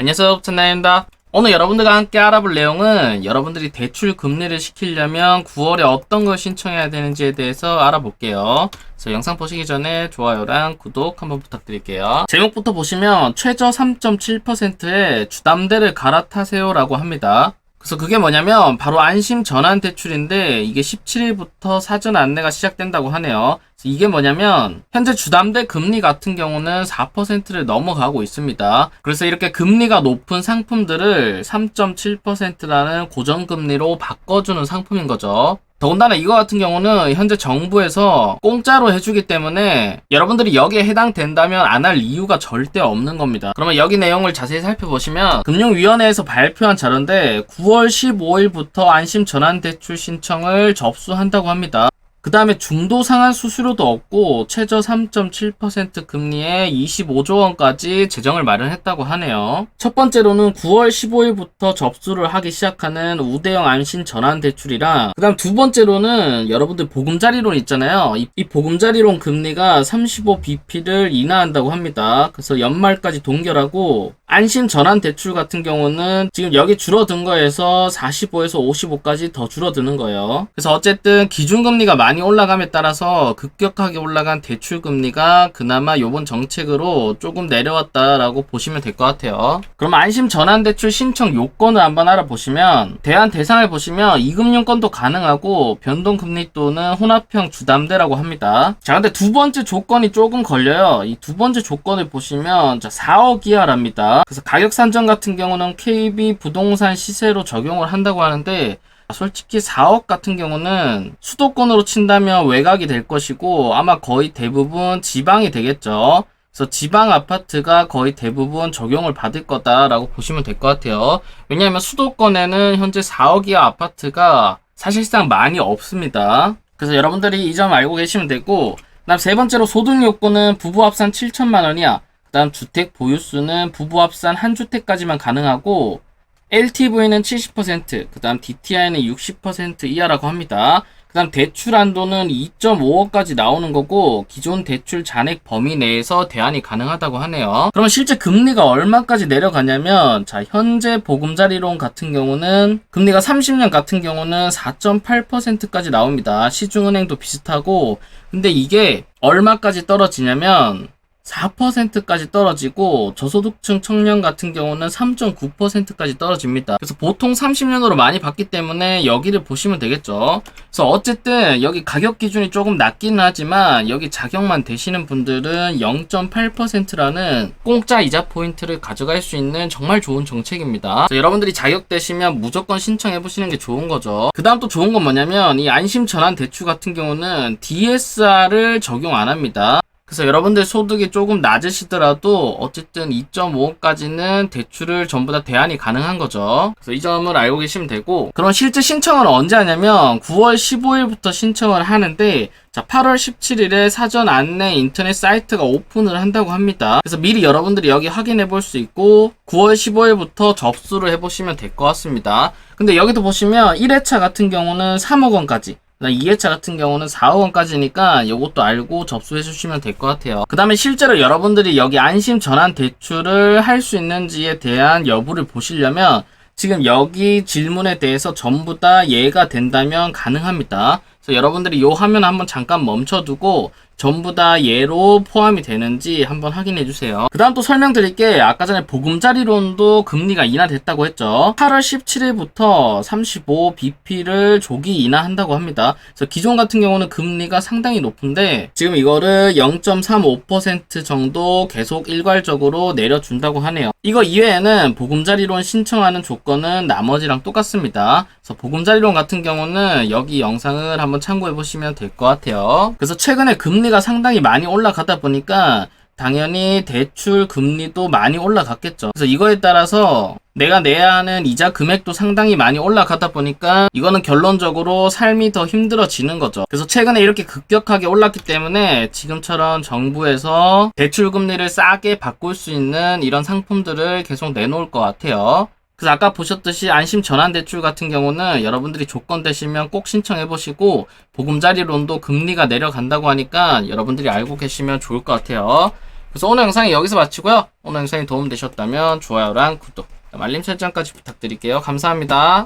안녕하세요, 천나입니다. 오늘 여러분들과 함께 알아볼 내용은 여러분들이 대출 금리를 시키려면 9월에 어떤 걸 신청해야 되는지에 대해서 알아볼게요. 그래서 영상 보시기 전에 좋아요랑 구독 한번 부탁드릴게요. 제목부터 보시면 최저 3.7%의 주담대를 갈아타세요 라고 합니다. 그래서 그게 뭐냐면 바로 안심 전환 대출인데 이게 17일부터 사전 안내가 시작된다고 하네요. 이게 뭐냐면 현재 주담대 금리 같은 경우는 4%를 넘어가고 있습니다. 그래서 이렇게 금리가 높은 상품들을 3.7%라는 고정금리로 바꿔주는 상품인 거죠. 더군다나 이거 같은 경우는 현재 정부에서 공짜로 해주기 때문에 여러분들이 여기에 해당된다면 안 할 이유가 절대 없는 겁니다. 그러면 여기 내용을 자세히 살펴보시면 금융위원회에서 발표한 자료인데 9월 15일부터 안심 전환대출 신청을 접수한다고 합니다. 그 다음에 중도 상환 수수료도 없고 최저 3.7% 금리에 25조 원까지 재정을 마련했다고 하네요. 첫 번째로는 9월 15일부터 접수를 하기 시작하는 우대형 안심 전환 대출이랑 그 다음 두 번째로는 여러분들 보금자리론 있잖아요. 이 보금자리론 금리가 35bp를 인하한다고 합니다. 그래서 연말까지 동결하고 안심 전환 대출 같은 경우는 지금 여기 줄어든 거에서 45에서 55까지 더 줄어드는 거예요. 그래서 어쨌든 기준금리가 많이 올라감에 따라서 급격하게 올라간 대출 금리가 그나마 요번 정책으로 조금 내려왔다라고 보시면 될 것 같아요. 그럼 안심 전환 대출 신청 요건을 한번 알아보시면 대안 대상을 보시면 이금융권도 가능하고 변동금리 또는 혼합형 주담대라고 합니다. 자, 근데 두 번째 조건이 조금 걸려요. 이 두 번째 조건을 보시면 4억 이하랍니다. 그래서 가격 산정 같은 경우는 KB 부동산 시세로 적용을 한다고 하는데 솔직히 4억 같은 경우는 수도권으로 친다면 외곽이 될 것이고 아마 거의 대부분 지방이 되겠죠. 그래서 지방 아파트가 거의 대부분 적용을 받을 거다라고 보시면 될 것 같아요. 왜냐하면 수도권에는 현재 4억 이하 아파트가 사실상 많이 없습니다. 그래서 여러분들이 이 점 알고 계시면 되고, 그 다음 세 번째로 소득 요건은 부부 합산 7천만 원이야. 그 다음 주택 보유수는 부부 합산 한 주택까지만 가능하고 LTV는 70%, 그 다음 DTI는 60% 이하라고 합니다. 그 다음 대출 한도는 2.5억까지 나오는 거고 기존 대출 잔액 범위 내에서 대안이 가능하다고 하네요. 그러면 실제 금리가 얼마까지 내려가냐면 자, 현재 보금자리론 같은 경우는 금리가 30년 같은 경우는 4.8%까지 나옵니다. 시중은행도 비슷하고, 근데 이게 얼마까지 떨어지냐면 4%까지 떨어지고 저소득층 청년 같은 경우는 3.9%까지 떨어집니다. 그래서 보통 30년으로 많이 받기 때문에 여기를 보시면 되겠죠. 그래서 어쨌든 여기 가격 기준이 조금 낮기는 하지만 여기 자격만 되시는 분들은 0.8%라는 공짜 이자 포인트를 가져갈 수 있는 정말 좋은 정책입니다. 그래서 여러분들이 자격되시면 무조건 신청해 보시는 게 좋은 거죠. 그 다음 또 좋은 건 뭐냐면 이 안심 전환 대출 같은 경우는 DSR을 적용 안 합니다. 그래서 여러분들 소득이 조금 낮으시더라도 어쨌든 2.5억까지는 대출을 전부 다 대안이 가능한 거죠. 그래서 이 점을 알고 계시면 되고, 그럼 실제 신청은 언제 하냐면 9월 15일부터 신청을 하는데 자, 8월 17일에 사전 안내 인터넷 사이트가 오픈을 한다고 합니다. 그래서 미리 여러분들이 여기 확인해 볼 수 있고 9월 15일부터 접수를 해보시면 될 것 같습니다. 근데 여기도 보시면 1회차 같은 경우는 3억 원까지, 2회차 같은 경우는 4억 원까지니까 이것도 알고 접수해 주시면 될 것 같아요. 그 다음에 실제로 여러분들이 여기 안심 전환 대출을 할 수 있는지에 대한 여부를 보시려면 지금 여기 질문에 대해서 전부 다 예가 된다면 가능합니다. 그래서 여러분들이 이 화면 한번 잠깐 멈춰두고 전부 다 예로 포함이 되는지 한번 확인해 주세요. 그 다음 또 설명드릴게, 아까 전에 보금자리론도 금리가 인하됐다고 했죠. 8월 17일부터 35bp를 조기 인하한다고 합니다. 그래서 기존 같은 경우는 금리가 상당히 높은데 지금 이거를 0.35% 정도 계속 일괄적으로 내려준다고 하네요. 이거 이외에는 보금자리론 신청하는 조건은 나머지랑 똑같습니다. 그래서 보금자리론 같은 경우는 여기 영상을 한번 참고해 보시면 될 것 같아요. 그래서 최근에 금리가 상당히 많이 올라가다 보니까 당연히 대출 금리도 많이 올라갔겠죠. 그래서 이거에 따라서 내가 내야 하는 이자 금액도 상당히 많이 올라가다 보니까 이거는 결론적으로 삶이 더 힘들어지는 거죠. 그래서 최근에 이렇게 급격하게 올랐기 때문에 지금처럼 정부에서 대출 금리를 싸게 바꿀 수 있는 이런 상품들을 계속 내놓을 것 같아요. 그래서 아까 보셨듯이 안심 전환 대출 같은 경우는 여러분들이 조건 되시면 꼭 신청해 보시고, 보금자리론도 금리가 내려간다고 하니까 여러분들이 알고 계시면 좋을 것 같아요. 그래서 오늘 영상이 여기서 마치고요. 오늘 영상이 도움되셨다면 좋아요랑 구독, 알림 설정까지 부탁드릴게요. 감사합니다.